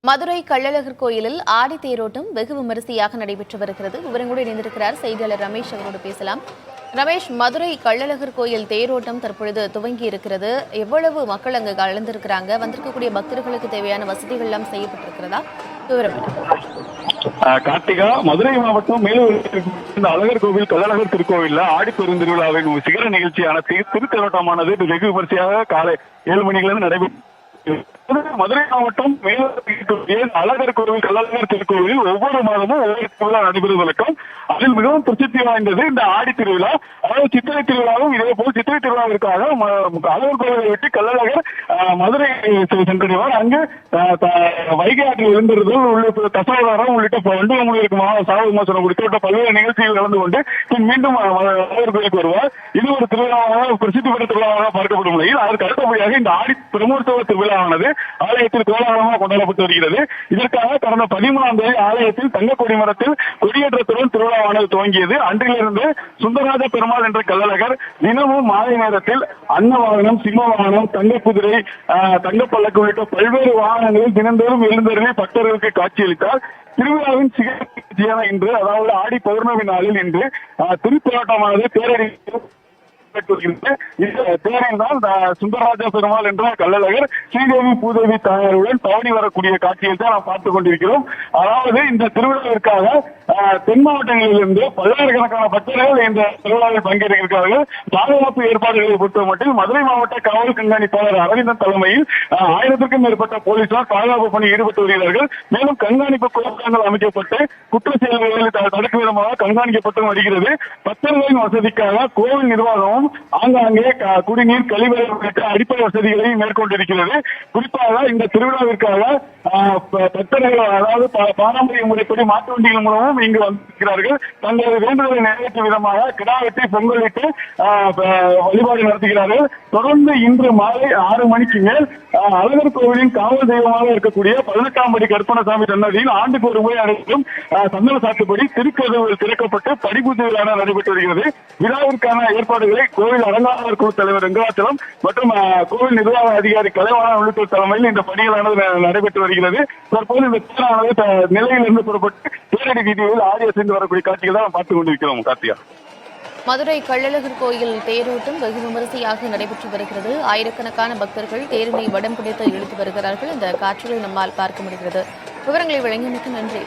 மதுரை கள்ளழகர் கோயிலில் ஆடி தேரோட்டம் வெகு விமரிசையாக நடைபெற்று வருகிறது. விவரங்களோடு இணைந்திருக்கிறார் செய்தியாளர் ரமேஷ். அவரோடு பேசலாம். ரமேஷ், மதுரை கள்ளழகர் கோயில் தேரோட்டம் தற்பொழுது துவங்கி இருக்கிறது. எவ்வளவு மக்கள் அங்கு கலந்திருக்கிறாங்க? வந்திருக்கக்கூடிய பக்தர்களுக்கு தேவையான வசதிகள் எல்லாம் செய்யப்பட்டிருக்கிறதா? விவரம் கார்த்திகா, மதுரை மாவட்டம் மேலூர் இந்த அழகர் கோவில் கள்ளழகர் திருக்கோவில்ல ஆடி பெருந்திருவிழாவின் சிகர நிகழ்ச்சியான திருத்தேரோட்டமானது வெகு விமரிசையாக காலை 7 மணியிலிருந்து நடைபெற்று மதுரை மாவட்டம் மேலூர் அழகர் கோவில் கள்ளழகர் திருக்கோவில் ஒவ்வொரு மாதமும் ஒவ்வொரு திருவிழா நடைபெறும் வழக்கம். அதில் மிகவும் பிரசித்தி வாய்ந்தது இந்த ஆடி திருவிழா. அதாவது சித்திரை திருவிழாவும் இதே போல் சித்திரை திருவிழாவிற்காக அழகர் கோவிலை விட்டு கள்ளழகர் மதுரை சென்றடைவார். அங்கு வைகை ஆற்றில் எழுந்திருந்தல் உள்ளிட்ட தசாவதாரம் உள்ளிட்ட வண்டுகமுடிக்கு சாவு விமர்சனம் உள்ளிட்ட பல்வேறு நிகழ்ச்சிகள் கலந்து கொண்டு மீண்டும் அழகர் கோயிலுக்கு வருவார். இது ஒரு திருவிழாவாக பிரசித்தி பெற்ற திருவிழாவாக பார்க்கப்படும் நிலையில் அதற்கு அடுத்தபடியாக இந்த ஆடி பிரமோற்சவ திருவிழாவானது ஆலயத்தில் கோலாகலமாக கொண்டாடப்பட்டு வருகிறது. இதற்காக கடந்த 13ஆம் தேதி ஆலயத்தில் தங்க கொடிமரத்தில் கொடியேற்றத்துடன் திருவிழாவானது துவங்கியது. அன்றிலிருந்து சுந்தரராஜ பெருமாள் என்ற கள்ளழகர் தினமும் மாலை நேரத்தில் அன்ன வாகனம், சிம்ம வாகனம், தங்க குதிரை, தங்கப்பல்லக்கு உள்ளிட்ட பல்வேறு வாகனங்களில் தினந்தோறும் எழுந்தருளி பக்தர்களுக்கு காட்சியளித்தார். திருவிழாவின் சிகிச்சையான இன்று, அதாவது ஆடி பௌர்ணமி நாளில் இன்று திருத்தேரோட்டமானது தேரடி இந்த தேரில் தான் சுந்தரராஜ பெருமாள் என்ற கள்ளழகர் ஸ்ரீதேவி பூதேவி தாயாருடன் பவனி வரக்கூடிய காட்சியை தான் நாம் பார்த்துக் கொண்டிருக்கிறோம். அதாவது இந்த திருவிழாவிற்காக தென் மாவட்டங்களிலிருந்து பல்லாயிரக்கணக்கான பக்தர்கள் இந்த திருவிழாவில் பங்கேற்கிறார்கள். பாதுகாப்பு ஏற்பாடுகளை பொறுத்த மட்டும் மதுரை மாவட்ட காவல் கண்காணிப்பாளர் அரவிந்தன் தலைமையில் 1000க்கும் மேற்பட்ட போலீசார் பாதுகாப்பு பணியில் ஈடுபட்டு வருகிறார்கள். மேலும் கண்காணிப்பு கோபுரங்கள் அமைக்கப்பட்டு குற்ற செயல்களை தடுக்கும் விதமாக கண்காணிக்கப்பட்டு வருகிறது. பக்தர்களின் வசதிக்காக கோவில் நிர்வாகமும் ஆங்காங்கே குடிநீர், கழிவறை உள்ளிட்ட அடிப்படை வசதிகளை மேற்கொண்டிருக்கிறது. குறிப்பாக இந்த திருவிழாவிற்காக பக்தர்கள், அதாவது பாரம்பரிய முறைப்படி மாட்டு வண்டிகள் மூலமும் இங்கு வந்திருக்கிறார்கள். தங்களது வேண்டுதலை நிறைவேற்றும் விதமாக கிடா வெட்டி பொங்கலிட்டு வழிபாடு நடத்துகிறார்கள். தொடர்ந்து இன்று மாலை 6 மணிக்கு மேல் அழகர் கோவிலின் காவல் தெய்வமாக இருக்கக்கூடிய 18ஆம் படி கருப்பணசாமி சன்னதியில் ஆண்டுக்கு ஒரு முறை அனைத்தும் சந்தன சாத்துப்படி திருக்கதவுகள் திறக்கப்பட்டு படிப்பூஜை விழா நடைபெற்று வருகிறது. விழாவிற்கான ஏற்பாடுகளை கோவில் அலங்காநல்லூர் குழு தலைவர் வெங்கடாச்சலம் மற்றும் கோவில் நிர்வாக அதிகாரி கலைவாணன் உள்ளிட்டோர் தலைமையில் இந்த பணிகளானது நடைபெற்று வருகிறது. தற்போது இந்த தேரானது நிலையிலிருந்து புறப்பட்டு தேரடி வீதியில் ஆடி அசைந்து வரக்கூடிய காட்சிகள் தான் பார்த்துக் கொண்டிருக்கிறோம். கார்த்திகா, மதுரை கள்ளழகர் கோயில் தேரோட்டம் வெகு விமரிசையாக நடைபெற்று வருகிறது. ஆயிரக்கணக்கான பக்தர்கள் தேரினை வடம் பிடித்து இழுத்து வருகிறார்கள். இந்த காட்சிகளை நம்மால் பார்க்க முடிகிறது. விவரங்களை வழங்கியமைக்கு நன்றி.